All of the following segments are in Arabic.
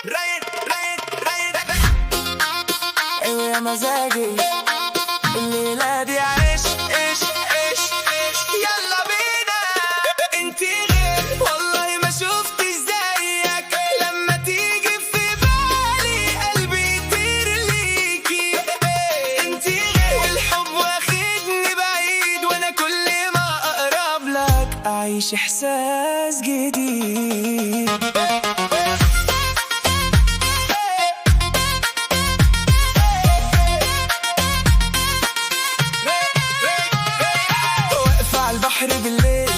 رايق ايوه يا مزاجي الليلة دي عيش يلا بينا. انتي غير والله ما شفت زيك، لما تيجي في بالي قلبي يطير ليكي. انتي غير والحب واخدني بعيد، وانا كل ما اقرب لك اعيش احساس جديد. البحر بالليل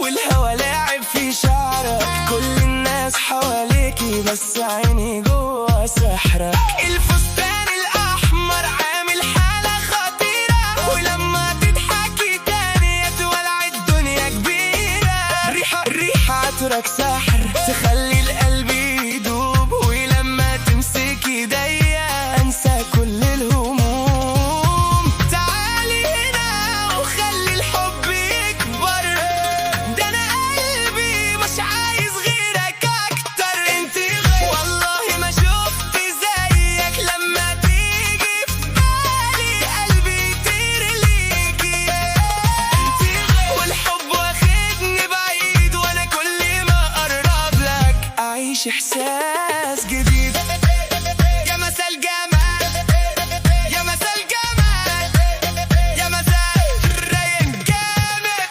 والهوا لاعب في شعرك، كل الناس حواليكي بس عيني جوا سحرك. الفستان الأحمر عامل حالة خطيرة، ولما تضحكي تاني تولع الدنيا كبيرة. ريحة عطرك سحر تخلي القلب يدوب، ولما تمسكي ايديا انسى كل الهموم. احساس جديد يا مساء الجمال، يا مساء الجمال، يا مساء الرايق جامد.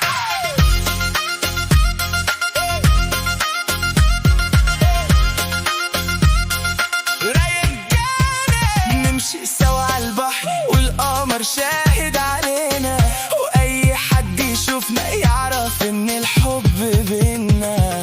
رايق جامد. نمشي سوا على البحر والقمر شاهد علينا، واي حد يشوفنا يعرف ان الحب بينا.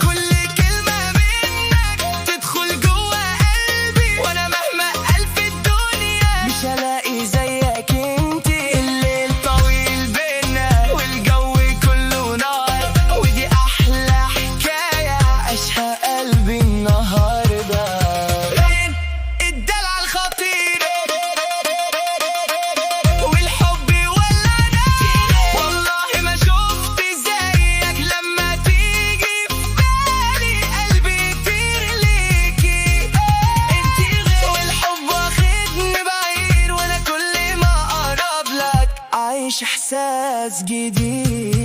عيش احساس جديد.